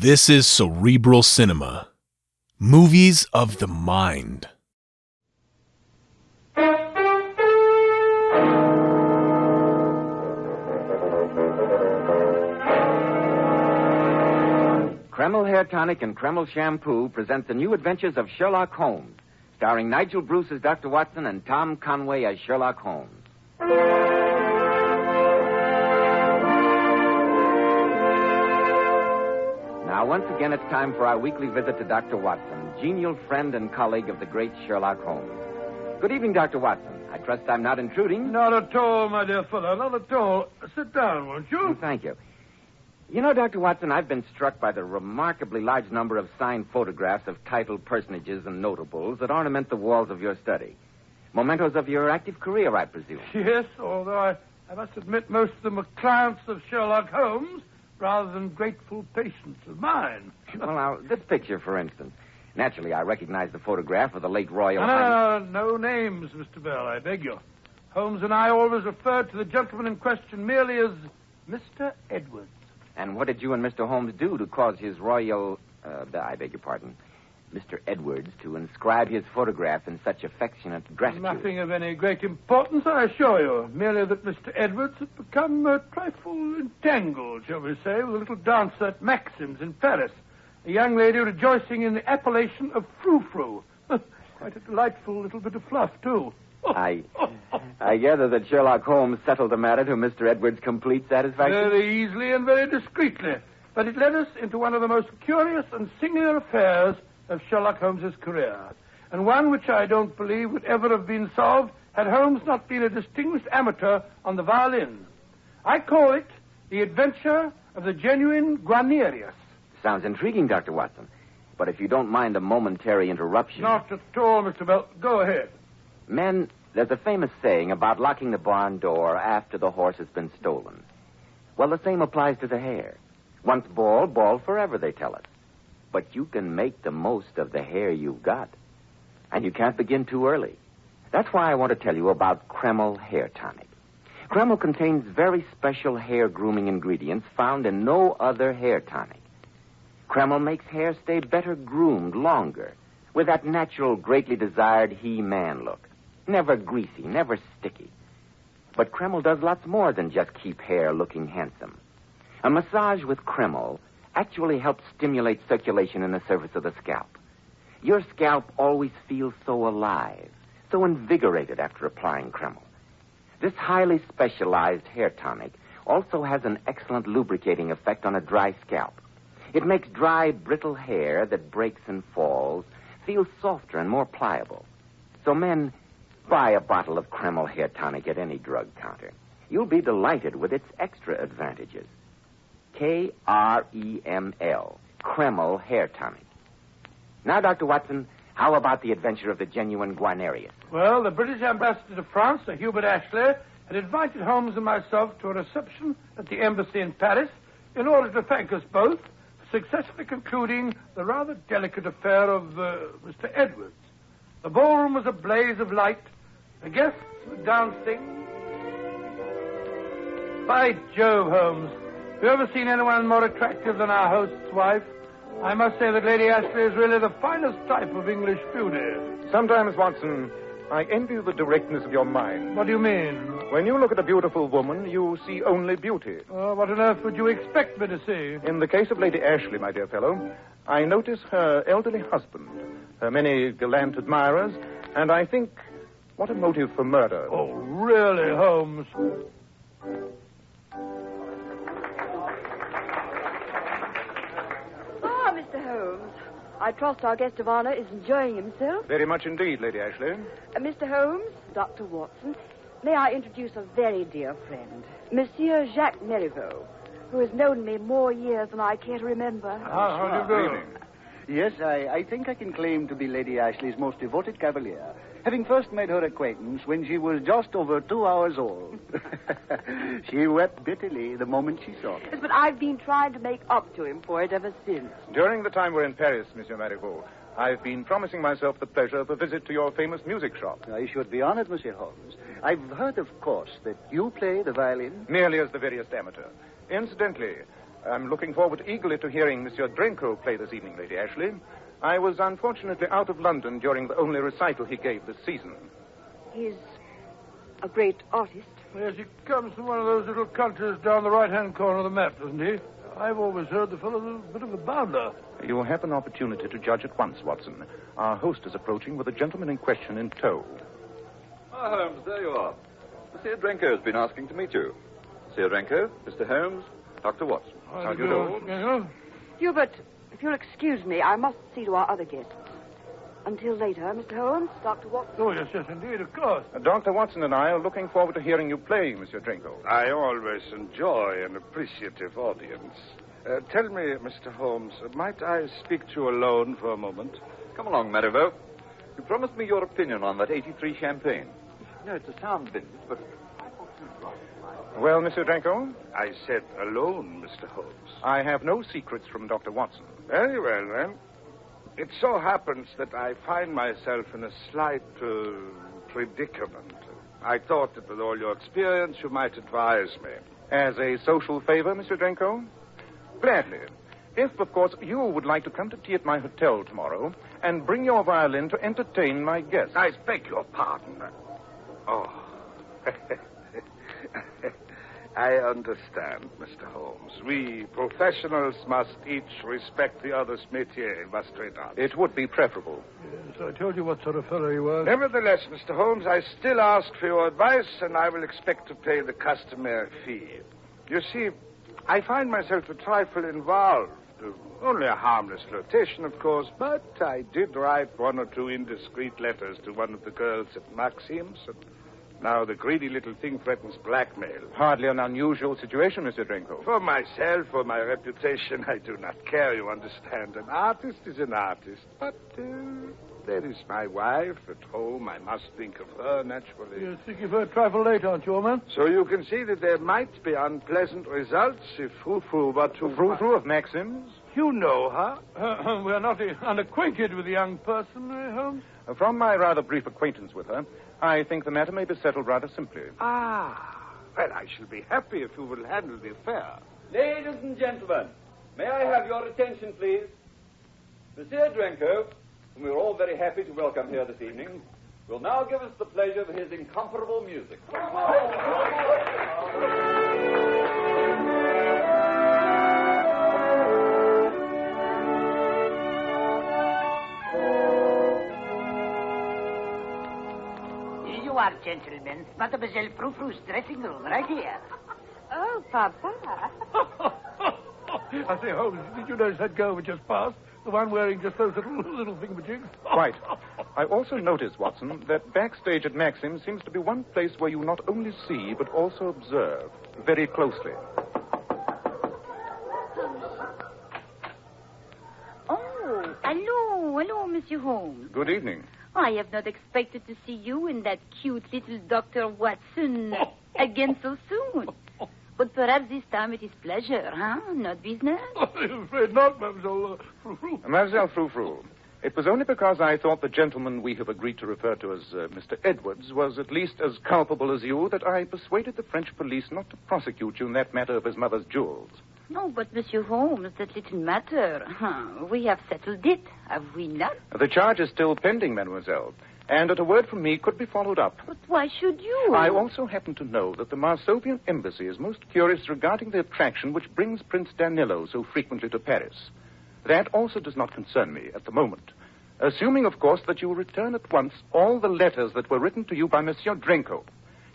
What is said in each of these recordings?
This is Cerebral Cinema. Movies of the mind. Kreml Hair Tonic and Kreml Shampoo present the new adventures of Sherlock Holmes, starring Nigel Bruce as Dr. Watson and Tom Conway as Sherlock Holmes. Now, once again, it's time for our weekly visit to Dr. Watson, genial friend and colleague of the great Sherlock Holmes. Good evening, Dr. Watson. I trust I'm not intruding. Not at all, my dear fellow, not at all. Sit down, won't you? Thank you. You know, Dr. Watson, I've been struck by the remarkably large number of signed photographs of titled personages and notables that ornament the walls of your study. Mementos of your active career, I presume. Yes, although I must admit most of them are clients of Sherlock Holmes rather than grateful patients of mine. Well, now, this picture, for instance. Naturally, I recognize the photograph of the late Royal Highness. No names, Mr. Bell, I beg you. Holmes and I always referred to the gentleman in question merely as Mr. Edwards. And what did you and Mr. Holmes do to cause his royal, I beg your pardon, Mr. Edwards, to inscribe his photograph in such affectionate gratitude? Nothing of any great importance, I assure you. Merely that Mr. Edwards had become a trifle entangled, shall we say, with a little dancer at Maxim's in Paris. A young lady rejoicing in the appellation of Frou-Frou. Quite a delightful little bit of fluff, too. I gather that Sherlock Holmes settled the matter to Mr. Edwards' complete satisfaction? Very easily and very discreetly. But it led us into one of the most curious and singular affairs of Sherlock Holmes's career, and one which I don't believe would ever have been solved had Holmes not been a distinguished amateur on the violin. I call it The Adventure of the Genuine Guarnarius. Sounds intriguing, Dr. Watson. But if you don't mind a momentary interruption... Not at all, Mr. Bell. Go ahead. Men, there's a famous saying about locking the barn door after the horse has been stolen. Well, the same applies to the hair. Once bald, bald forever, they tell us. But you can make the most of the hair you've got. And you can't begin too early. That's why I want to tell you about Kreml Hair Tonic. Kreml contains very special hair grooming ingredients found in no other hair tonic. Kreml makes hair stay better groomed longer, with that natural, greatly desired he-man look. Never greasy, never sticky. But Kreml does lots more than just keep hair looking handsome. A massage with Kreml actually helps stimulate circulation in the surface of the scalp. Your scalp always feels so alive, so invigorated after applying Kreml. This highly specialized hair tonic also has an excellent lubricating effect on a dry scalp. It makes dry, brittle hair that breaks and falls feel softer and more pliable. So men, buy a bottle of Kreml Hair Tonic at any drug counter. You'll be delighted with its extra advantages. Kreml, Kreml Hair Tonic. Now, Dr. Watson, how about the adventure of the genuine Guarnarius? Well, the British ambassador to France, Sir Hubert Ashley, had invited Holmes and myself to a reception at the embassy in Paris in order to thank us both for successfully concluding the rather delicate affair of Mr. Edwards. The ballroom was a blaze of light. The guests were dancing. By Jove, Holmes, have you ever seen anyone more attractive than our host's wife? I must say that Lady Ashley is really the finest type of English beauty. Sometimes, Watson, I envy the directness of your mind. What do you mean? When you look at a beautiful woman, you see only beauty. What on earth would you expect me to see? In the case of Lady Ashley, my dear fellow, I notice her elderly husband, her many gallant admirers, and I think, what a motive for murder. Oh, really, Holmes? Mr. Holmes, I trust our guest of honor is enjoying himself. Very much indeed, Lady Ashley. Mr. Holmes, Dr. Watson, may I introduce a very dear friend, Monsieur Jacques Meriveau, who has known me more years than I care to remember. How do you do? Yes, I think I can claim to be Lady Ashley's most devoted cavalier, having first made her acquaintance when she was just over 2 hours old. She wept bitterly the moment she saw me. Yes, but I've been trying to make up to him for it ever since. During the time we're in Paris, Monsieur Marigot, I've been promising myself the pleasure of a visit to your famous music shop. I should be honored, Monsieur Holmes. I've heard, of course, that you play the violin. Merely as the veriest amateur. Incidentally, I'm looking forward eagerly to hearing Monsieur Drenko play this evening, Lady Ashley. I was unfortunately out of London during the only recital he gave this season. He's a great artist. Yes, he comes from one of those little countries down the right-hand corner of the map, doesn't he? I've always heard the fellow's a bit of a bounder. You will have an opportunity to judge at once, Watson. Our host is approaching with the gentleman in question in tow. Ah, Holmes, there you are. Monsieur Drenko has been asking to meet you. Monsieur Drenko, Mr. Holmes, Dr. Watson. How do you do? Hubert, if you'll excuse me, I must see to our other guests. Until later, Mr. Holmes, Dr. Watson. Oh, yes, indeed, of course. Dr. Watson and I are looking forward to hearing you play, Monsieur Drenko. I always enjoy an appreciative audience. Tell me, Mr. Holmes, might I speak to you alone for a moment? Come along, Marivaux. You promised me your opinion on that 83 champagne. No, it's a sound business, but... Well, Monsieur Drenko? I said alone, Mr. Holmes. I have no secrets from Dr. Watson. Very well, then. It so happens that I find myself in a slight predicament. I thought that with all your experience, you might advise me. As a social favor, Monsieur Drenko? Gladly. If, of course, you would like to come to tea at my hotel tomorrow and bring your violin to entertain my guests. I beg your pardon. Oh. I understand, Mr. Holmes. We professionals must each respect the other's métier, must we not? It would be preferable. Yes, I told you what sort of fellow he was. Nevertheless, Mr. Holmes, I still ask for your advice, and I will expect to pay the customary fee. You see, I find myself a trifle involved. Only a harmless flirtation, of course, but I did write one or two indiscreet letters to one of the girls at Maxim's, and now the greedy little thing threatens blackmail. Hardly an unusual situation, Mr. Drenko. For myself, for my reputation, I do not care, you understand. An artist is an artist. But there is my wife at home. I must think of her, naturally. You're thinking of her a trifle late, aren't you, old man? So you can see that there might be unpleasant results if Frou-Frou were to... Frou-Frou of Maxim's? You know her? We're not unacquainted with the young person, Holmes. From my rather brief acquaintance with her, I think the matter may be settled rather simply. Ah, well, I shall be happy if you will handle the affair. Ladies and gentlemen, may I have your attention, please? Monsieur Drenko, whom we're all very happy to welcome here this evening, will now give us the pleasure of his incomparable music. Are, gentlemen. Mademoiselle Frou-Frou's dressing room, right here. Oh, Papa. I say, Holmes, did you notice that girl we just passed? The one wearing just those little thingamajigs? Quite. I also noticed, Watson, that backstage at Maxim seems to be one place where you not only see, but also observe very closely. Oh, hello, Monsieur Holmes. Good evening. I have not expected to see you and that cute little Dr. Watson again so soon. But perhaps this time it is pleasure, huh? Not business? I'm afraid not, Mademoiselle Frou-Frou. Mademoiselle Frou-Frou, it was only because I thought the gentleman we have agreed to refer to as Mr. Edwards was at least as culpable as you that I persuaded the French police not to prosecute you in that matter of his mother's jewels. No, but Monsieur Holmes, that little matter, we have settled it, have we not? The charge is still pending, mademoiselle, and at a word from me could be followed up. But why should you? I also happen to know that the Marsovian embassy is most curious regarding the attraction which brings Prince Danilo so frequently to Paris. That also does not concern me at the moment, assuming, of course, that you will return at once all the letters that were written to you by Monsieur Drenko,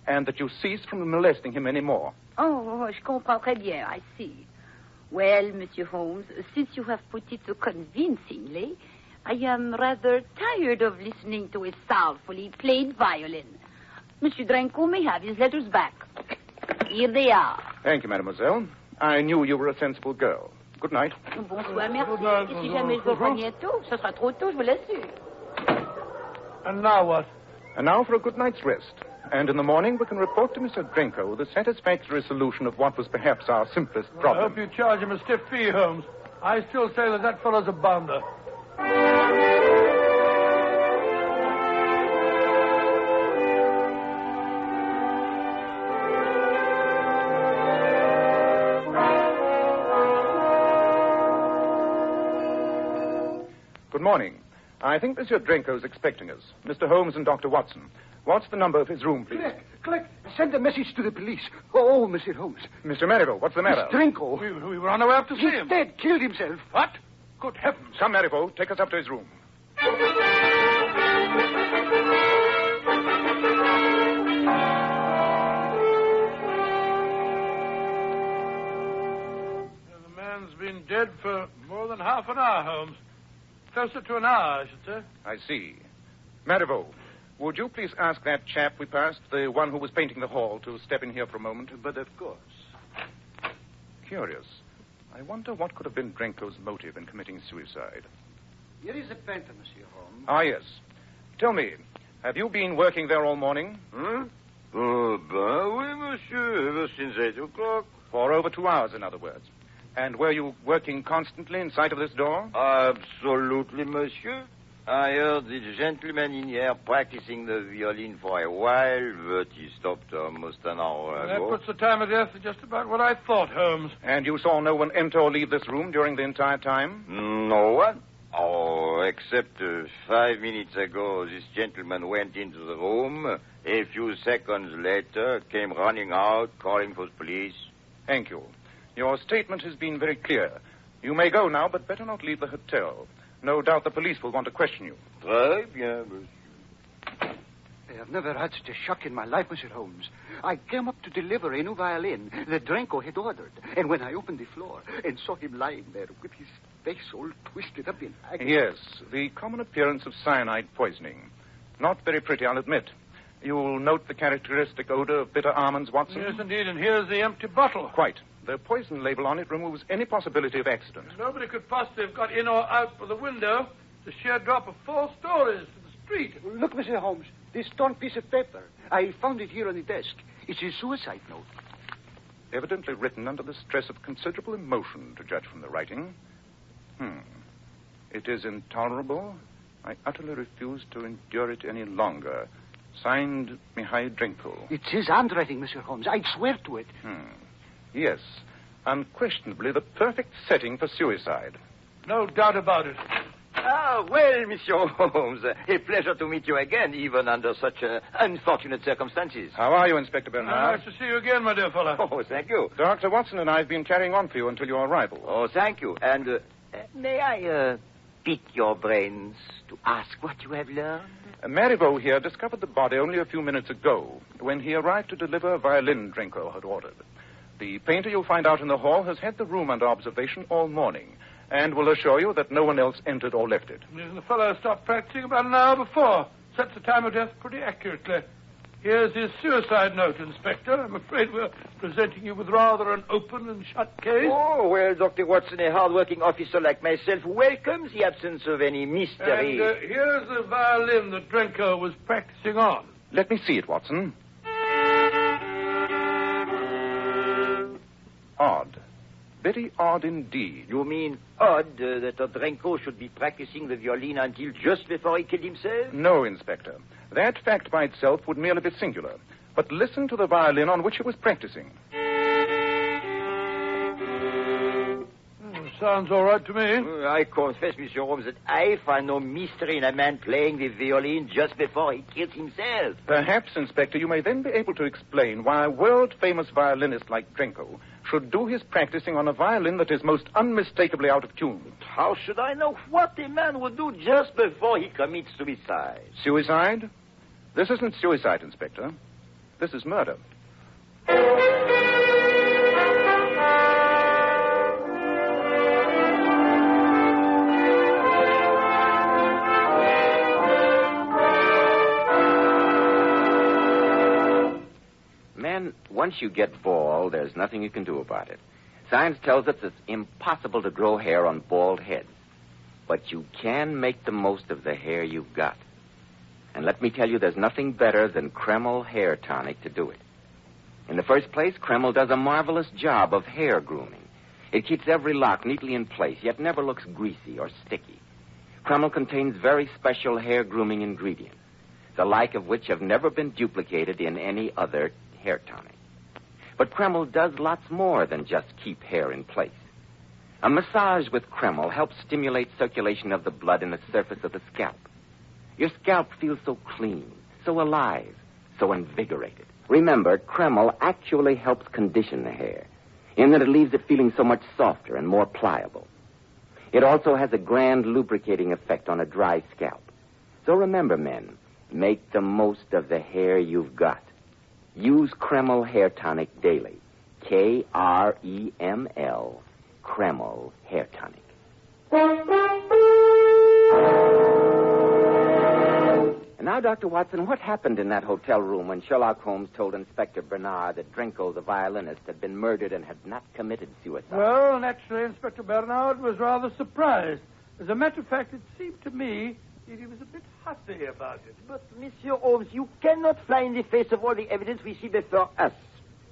and that you cease from molesting him any more. Oh, je comprends très bien, I see. Well, Monsieur Holmes, since you have put it so convincingly, I am rather tired of listening to a soulfully played violin. Monsieur Drenko may have his letters back. Here they are. Thank you, mademoiselle. I knew you were a sensible girl. Good night. Bonsoir, merci. Et si jamais je vous reviens tôt, ce sera trop tôt, je vous l'assure. And now what? And now for a good night's rest. And in the morning we can report to Mr. Drenko the satisfactory solution of what was perhaps our simplest problem. I hope you charge him a stiff fee, Holmes. I still say that fellow's a bounder. Good morning. I think Monsieur Drenko is expecting us. Mr. Holmes and Dr. Watson. What's the number of his room, please? Click. Send a message to the police. Oh, Monsieur Holmes. Mr. Merivale, what's the matter? Miss Drenko. We were on our way up to see He's him. dead. Killed himself. What? Good heavens. Come, Merivale, take us up to his room. The man's been dead for more than half an hour, Holmes. Closer to an hour, I should say. I see. Merivale, would you please ask that chap we passed, the one who was painting the hall, to step in here for a moment? But of course. Curious. I wonder what could have been Drenko's motive in committing suicide. Here is a painter, Monsieur Holmes. Ah, yes. Tell me, have you been working there all morning? Oui, monsieur, ever since 8 o'clock. For over 2 hours, in other words. And were you working constantly in sight of this door? Absolutely, monsieur. I heard the gentleman in here practicing the violin for a while, but he stopped almost an hour That ago. puts the time of death to just about what I thought, Holmes. And you saw no one enter or leave this room during the entire time? No one? Oh, except 5 minutes ago, this gentleman went into the room. A few seconds later, came running out, calling for the police. Thank you. Your statement has been very clear. You may go now, but better not leave the hotel. No doubt the police will want to question you. Très bien, monsieur. I have never had such a shock in my life, Monsieur Holmes. I came up to deliver a new violin that Drenko had ordered. And when I opened the floor and saw him lying there with his face all twisted up in agony... Yes, the common appearance of cyanide poisoning. Not very pretty, I'll admit. You'll note the characteristic odor of bitter almonds, Watson? Yes, indeed, and here's the empty bottle. Quite. The poison label on it removes any possibility of accident. Nobody could possibly have got in or out for the window. The sheer drop of 4 stories to the street. Look, Monsieur Holmes, this torn piece of paper. I found it here on the desk. It's a suicide note. Evidently written under the stress of considerable emotion, to judge from the writing. It is intolerable. I utterly refuse to endure it any longer. Signed, Mihai Drenko. It's his handwriting, Monsieur Holmes. I swear to it. Yes. Unquestionably the perfect setting for suicide. No doubt about it. Ah, well, Monsieur Holmes, a pleasure to meet you again, even under such unfortunate circumstances. How are you, Inspector Bernard? Nice to see you again, my dear fellow. Oh, thank you. Dr. Watson and I have been carrying on for you until your arrival. Oh, thank you. And may I pick your brains to ask what you have learned? Marivaux here discovered the body only a few minutes ago when he arrived to deliver a violin Drenko had ordered. The painter you'll find out in the hall has had the room under observation all morning and will assure you that no one else entered or left it. Yes, and the fellow stopped practicing about an hour before. Sets the time of death pretty accurately. Here's his suicide note, Inspector. I'm afraid we're presenting you with rather an open and shut case. Oh, well, Dr. Watson, a hard-working officer like myself welcomes the absence of any mystery. And here's the violin that Drenko was practicing on. Let me see it, Watson. Odd. Very odd indeed. You mean odd that Drenko should be practicing the violin until just before he killed himself? No, Inspector. That fact by itself would merely be singular. But listen to the violin on which he was practicing. Sounds all right to me. I confess, Monsieur Holmes, that I find no mystery in a man playing the violin just before he kills himself. Perhaps, Inspector, you may then be able to explain why a world-famous violinist like Drenko should do his practicing on a violin that is most unmistakably out of tune. How should I know what a man would do just before he commits suicide? Suicide? This isn't suicide, Inspector. This is murder. Men, once you get bald, there's nothing you can do about it. Science tells us it's impossible to grow hair on bald heads. But you can make the most of the hair you've got. And let me tell you, there's nothing better than Kreml hair tonic to do it. In the first place, Kreml does a marvelous job of hair grooming. It keeps every lock neatly in place, yet never looks greasy or sticky. Kreml contains very special hair grooming ingredients, the like of which have never been duplicated in any other hair tonic. But Kreml does lots more than just keep hair in place. A massage with Kreml helps stimulate circulation of the blood in the surface of the scalp. Your scalp feels so clean, so alive, so invigorated. Remember, Kreml actually helps condition the hair, in that it leaves it feeling so much softer and more pliable. It also has a grand lubricating effect on a dry scalp. So remember, men, make the most of the hair you've got. Use Kreml Hair Tonic daily. Kreml, Kreml Hair Tonic. And now, Dr. Watson, what happened in that hotel room when Sherlock Holmes told Inspector Bernard that Drenko, the violinist, had been murdered and had not committed suicide? Well, naturally, Inspector Bernard was rather surprised. As a matter of fact, it seemed to me that he was a bit hussy about it. But, Monsieur Holmes, you cannot fly in the face of all the evidence we see before us.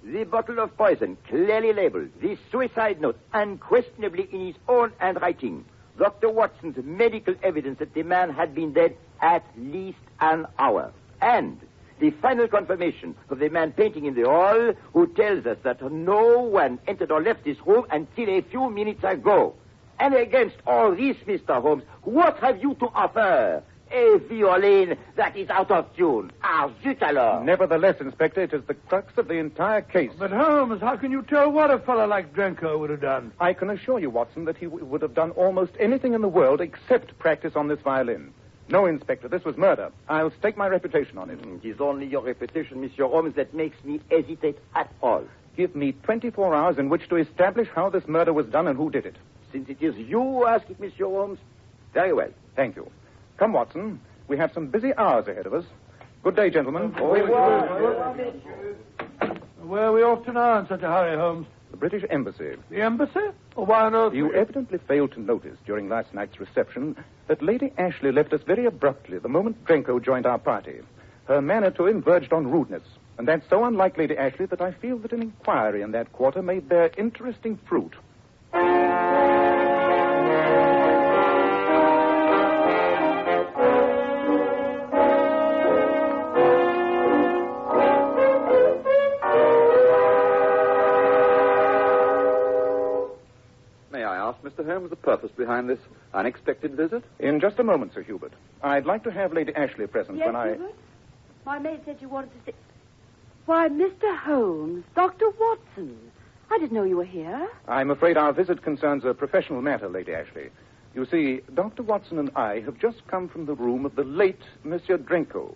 The bottle of poison, clearly labeled. The suicide note, unquestionably in his own handwriting. Dr. Watson's medical evidence that the man had been dead at least an hour. And the final confirmation of the man painting in the hall who tells us that no one entered or left this room until a few minutes ago. And against all this, Mr. Holmes, what have you to offer? A violin that is out of tune. Zut alors. Nevertheless, Inspector, it is the crux of the entire case. But, Holmes, how can you tell what a fellow like Drenko would have done? I can assure you, Watson, that he would have done almost anything in the world except practice on this violin. No, Inspector, this was murder. I'll stake my reputation on it. It is only your reputation, Monsieur Holmes, that makes me hesitate at all. Give me 24 hours in which to establish how this murder was done and who did it. Since it is you who ask it, Monsieur Holmes, very well. Thank you. Come, Watson. We have some busy hours ahead of us. Good day, gentlemen. Where are we off to now in such a hurry, Holmes? The British Embassy. The embassy? Well, why on earth? You evidently failed to notice during last night's reception that Lady Ashley left us very abruptly the moment Drenko joined our party. Her manner to him verged on rudeness, and that's so unlike Lady Ashley that I feel that an inquiry in that quarter may bear interesting fruit. Mr. Holmes, the purpose behind this unexpected visit? In just a moment, Sir Hubert. I'd like to have Lady Ashley present Yes, when I... Hubert? My maid said you wanted to see... Why, Mr. Holmes, Dr. Watson. I didn't know you were here. I'm afraid our visit concerns a professional matter, Lady Ashley. You see, Dr. Watson and I have just come from the room of the late Monsieur Drenko.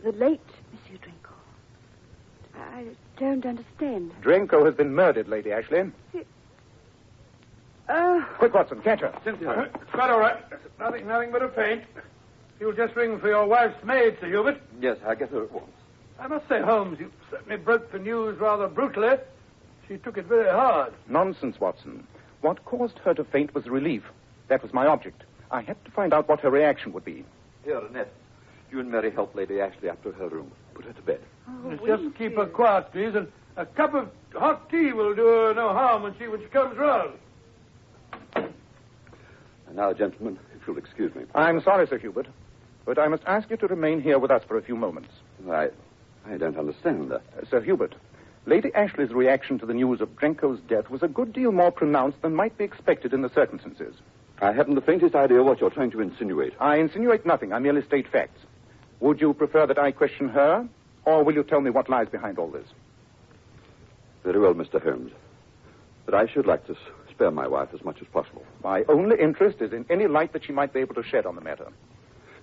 The late Monsieur Drenko. I don't understand. Drenko has been murdered, Lady Ashley. Quick, Watson, catch her. Cynthia. It's quite all right. Nothing but a faint. You'll just ring for your wife's maid, Sir Hubert. Yes, I'll get her at once. I must say, Holmes, you certainly broke the news rather brutally. She took it very hard. Nonsense, Watson. What caused her to faint was relief. That was my object. I had to find out what her reaction would be. Here, Annette. You and Mary help Lady Ashley up to her room. Put her to bed. Just keep her quiet, please, and a cup of hot tea will do her no harm when she comes round. And now, gentlemen, if you'll excuse me. I'm sorry, Sir Hubert, but I must ask you to remain here with us for a few moments. I don't understand that. Sir Hubert, Lady Ashley's reaction to the news of Drenko's death was a good deal more pronounced than might be expected in the circumstances. I haven't the faintest idea what you're trying to insinuate. I insinuate nothing. I merely state facts. Would you prefer that I question her, or will you tell me what lies behind all this? Very well, Mr. Holmes. But I should like to spare my wife as much as possible. My only interest is in any light that she might be able to shed on the matter.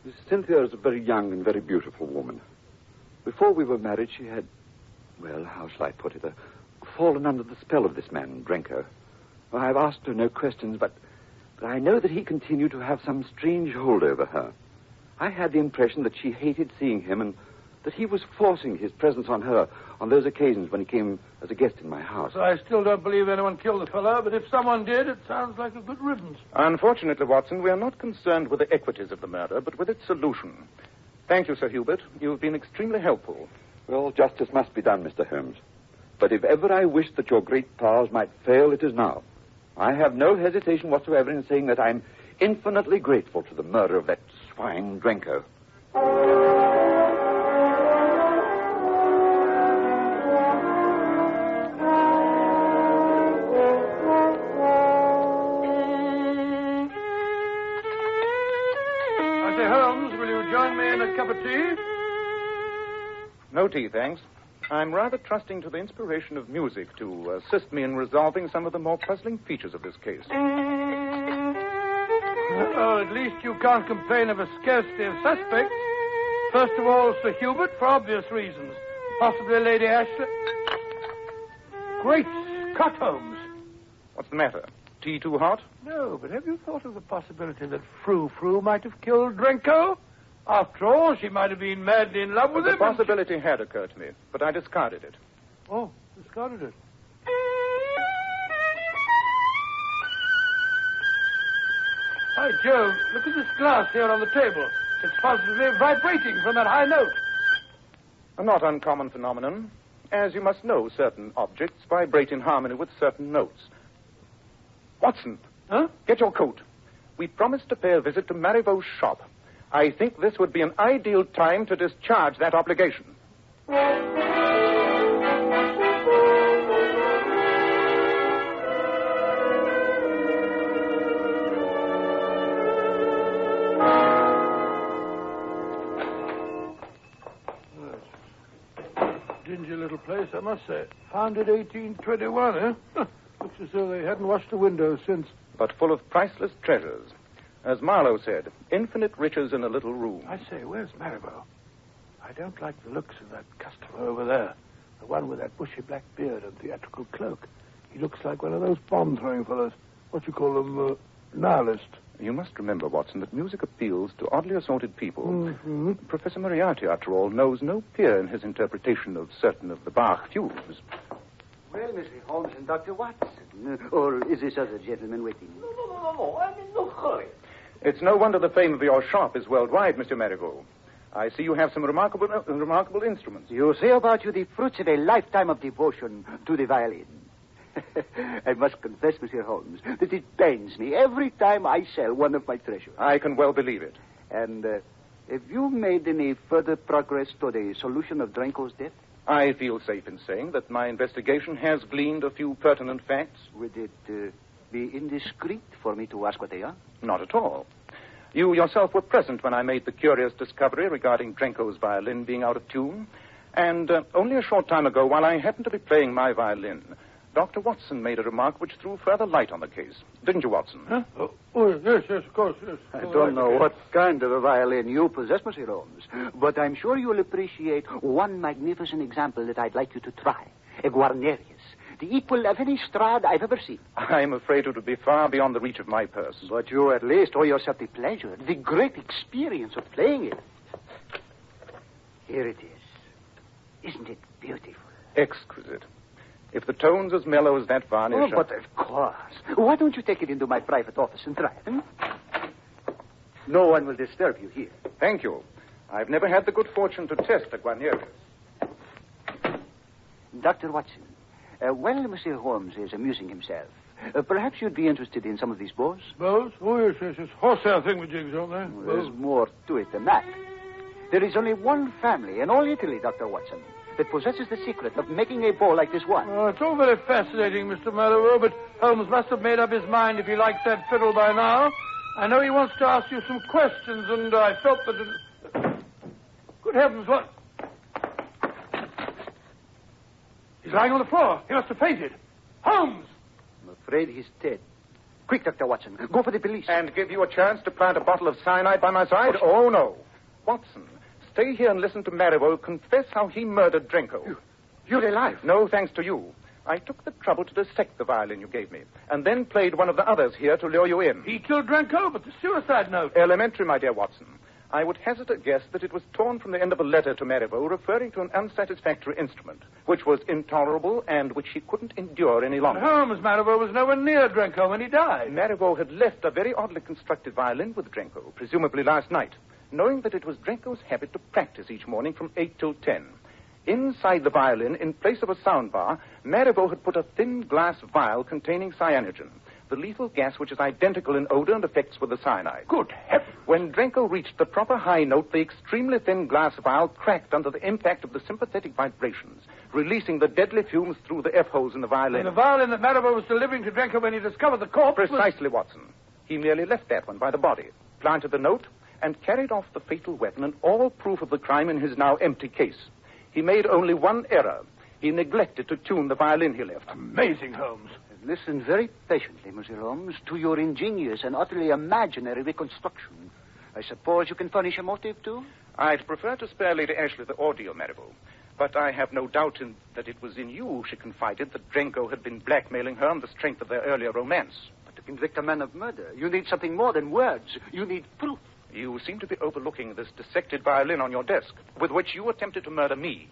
Miss Cynthia is a very young and very beautiful woman. Before we were married, she had, well, how shall I put it, fallen under the spell of this man, Drenko. Well, I've asked her no questions, but I know that he continued to have some strange hold over her. I had the impression that she hated seeing him and that he was forcing his presence on her on those occasions when he came as a guest in my house. I still don't believe anyone killed the fellow, but if someone did, it sounds like a good riddance. Unfortunately, Watson, we are not concerned with the equities of the murder, but with its solution. Thank you, Sir Hubert. You've been extremely helpful. Well, justice must be done, Mr. Holmes. But if ever I wished that your great powers might fail, it is now. I have no hesitation whatsoever in saying that I'm infinitely grateful to the murder of that swine Drenko. join me in a cup of tea? No tea, thanks. I'm rather trusting to the inspiration of music to assist me in resolving some of the more puzzling features of this case. Oh, at least you can't complain of a scarcity of suspects. First of all, Sir Hubert, for obvious reasons. Possibly Lady Ashley. Great Scott, Holmes. What's the matter? Tea too hot? No, but have you thought of the possibility that Frou might have killed Drenko? After all, she might have been madly in love with him. The possibility had occurred to me, but I discarded it. Oh, discarded it. By Jove, look at this glass here on the table. It's positively vibrating from that high note. A not uncommon phenomenon. As you must know, certain objects vibrate in harmony with certain notes. Watson. Huh? Get your coat. We promised to pay a visit to Marivaux's shop. I think this would be an ideal time to discharge that obligation. Dingy little place, I must say. Founded 1821, eh? Looks as though they hadn't washed the windows since. But full of priceless treasures. As Marlowe said, infinite riches in a little room. I say, where's Marivaux? I don't like the looks of that customer over there. The one with that bushy black beard and theatrical cloak. He looks like one of those bomb-throwing fellows. What you call them, nihilist. You must remember, Watson, that music appeals to oddly assorted people. Mm-hmm. Professor Moriarty, after all, knows no peer in his interpretation of certain of the Bach fugues. Well, Mr. Holmes and Dr. Watson. Or is this other gentleman waiting? No. I'm in no hurry. It's no wonder the fame of your shop is worldwide, Mr. Marivaux. I see you have some remarkable instruments. You say about you the fruits of a lifetime of devotion to the violin. I must confess, Mr. Holmes, that it pains me every time I sell one of my treasures. I can well believe it. And have you made any further progress to the solution of Drenko's death? I feel safe in saying that my investigation has gleaned a few pertinent facts. Would it be indiscreet for me to ask what they are? Not at all. You yourself were present when I made the curious discovery regarding Drenko's violin being out of tune. And only a short time ago, while I happened to be playing my violin, Dr. Watson made a remark which threw further light on the case. Didn't you, Watson? Huh? Oh, yes, of course, yes. I don't know what kind of a violin you possess, Mr. Holmes, but I'm sure you'll appreciate one magnificent example that I'd like you to try. A Guarnarius, the equal of any Strad I've ever seen. I'm afraid it would be far beyond the reach of my purse. But you at least owe yourself the pleasure, the great experience of playing it. Here it is. Isn't it beautiful? Exquisite. If the tone's as mellow as that varnish... Oh, but of course. Why don't you take it into my private office and try it? No one will disturb you here. Thank you. I've never had the good fortune to test the Guarnarius. Dr. Watson, while Mr. Holmes is amusing himself, perhaps you'd be interested in some of these bows? Bows? Oh, yes. Horsehair thingamajigs, aren't they? There's more to it than that. There is only one family in all Italy, Dr. Watson, that possesses the secret of making a bow like this one. Oh, it's all very fascinating, Mr. Marlowe, but Holmes must have made up his mind if he likes that fiddle by now. I know he wants to ask you some questions, and I felt that... Good heavens, what... He's lying on the floor. He must have fainted. Holmes! I'm afraid he's dead. Quick, Dr. Watson. Go for the police. And give you a chance to plant a bottle of cyanide by my side? Oh, no. Watson, stay here and listen to Marivaux confess how he murdered Drenko. You're alive? No, thanks to you. I took the trouble to dissect the violin you gave me, and then played one of the others here to lure you in. He killed Drenko, but the suicide note... Elementary, my dear Watson. I would hazard a guess that it was torn from the end of a letter to Marivaux referring to an unsatisfactory instrument, which was intolerable and which he couldn't endure any longer. Holmes, Marivaux was nowhere near Drenko when he died. Marivaux had left a very oddly constructed violin with Drenko, presumably last night, knowing that it was Drenko's habit to practice each morning from 8 till 10. Inside the violin, in place of a sound bar, Marivaux had put a thin glass vial containing cyanogen, the lethal gas which is identical in odor and effects with the cyanide. Good heavens! When Drenko reached the proper high note, the extremely thin glass vial cracked under the impact of the sympathetic vibrations, releasing the deadly fumes through the F-holes in the violin. And the violin that Marivaux was delivering to Drenko when he discovered the corpse Precisely, Watson. He merely left that one by the body, planted the note, and carried off the fatal weapon and all proof of the crime in his now empty case. He made only one error. He neglected to tune the violin he left. Amazing, Holmes. Listen very patiently, Monsieur Holmes, to your ingenious and utterly imaginary reconstruction. I suppose you can furnish a motive, too? I'd prefer to spare Lady Ashley the ordeal, Marivaux. But I have no doubt that it was in you she confided that Drenko had been blackmailing her on the strength of their earlier romance. But to convict a man of murder, you need something more than words. You need proof. You seem to be overlooking this dissected violin on your desk, with which you attempted to murder me.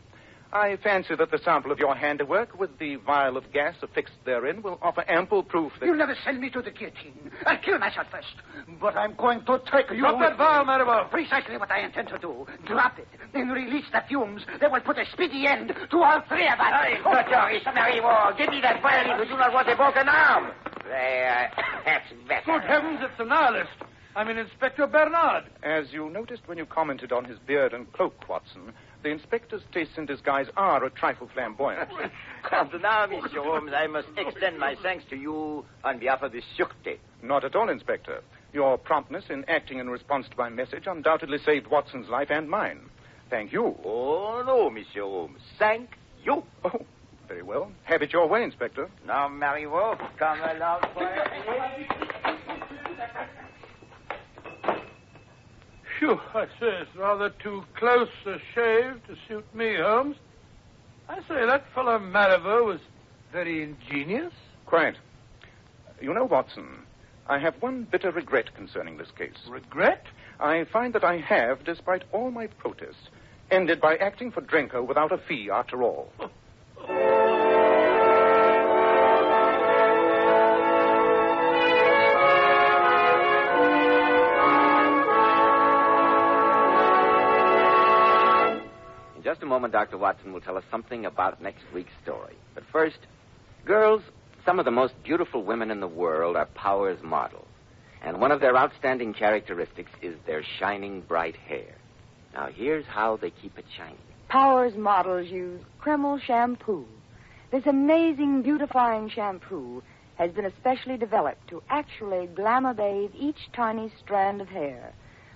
I fancy that the sample of your handiwork with the vial of gas affixed therein will offer ample proof that... You'll never send me to the guillotine. I'll kill myself first. But I'm going to take you... Drop that vial, Marivaux. Precisely what I intend to do. Drop it, then release the fumes that will put a speedy end to all three of us. Hey, Doctor, Marivaux, give me that violin. We do not want a broken arm. That's better. Good heavens, it's a nihilist. I mean, Inspector Bernard. As you noticed when you commented on his beard and cloak, Watson, the inspector's tastes in disguise are a trifle flamboyant. Now, Monsieur Holmes, I must extend my thanks to you on behalf of the Sûreté. Not at all, Inspector. Your promptness in acting in response to my message undoubtedly saved Watson's life and mine. Thank you. Oh, no, Monsieur Holmes. Thank you. Oh, very well. Have it your way, Inspector. Now, Marivaux, come along quietly. Phew, I say, it's rather too close a shave to suit me, Holmes. I say, that fellow Marivaux was very ingenious. Quite. You know, Watson, I have one bitter regret concerning this case. Regret? I find that I have, despite all my protests, ended by acting for Drenko without a fee after all. In just a moment, Dr. Watson will tell us something about next week's story. But first, girls, some of the most beautiful women in the world are Powers models. And one of their outstanding characteristics is their shining bright hair. Now, here's how they keep it shining. Powers models use Kreml shampoo. This amazing beautifying shampoo has been especially developed to actually glamour bathe each tiny strand of hair,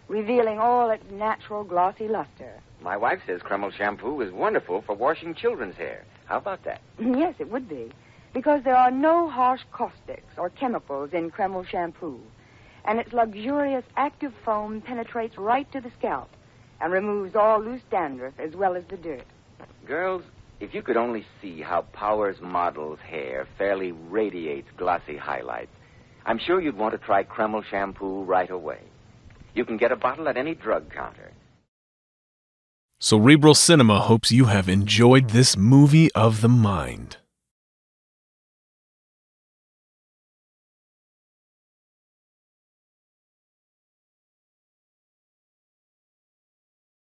revealing all its natural glossy luster. My wife says Kreml shampoo is wonderful for washing children's hair. How about that? Yes, it would be, because there are no harsh caustics or chemicals in Kreml shampoo, and its luxurious active foam penetrates right to the scalp and removes all loose dandruff as well as the dirt. Girls, if you could only see how Powers Model's hair fairly radiates glossy highlights, I'm sure you'd want to try Kreml shampoo right away. You can get a bottle at any drug counter. Cerebral Cinema hopes you have enjoyed this movie of the mind.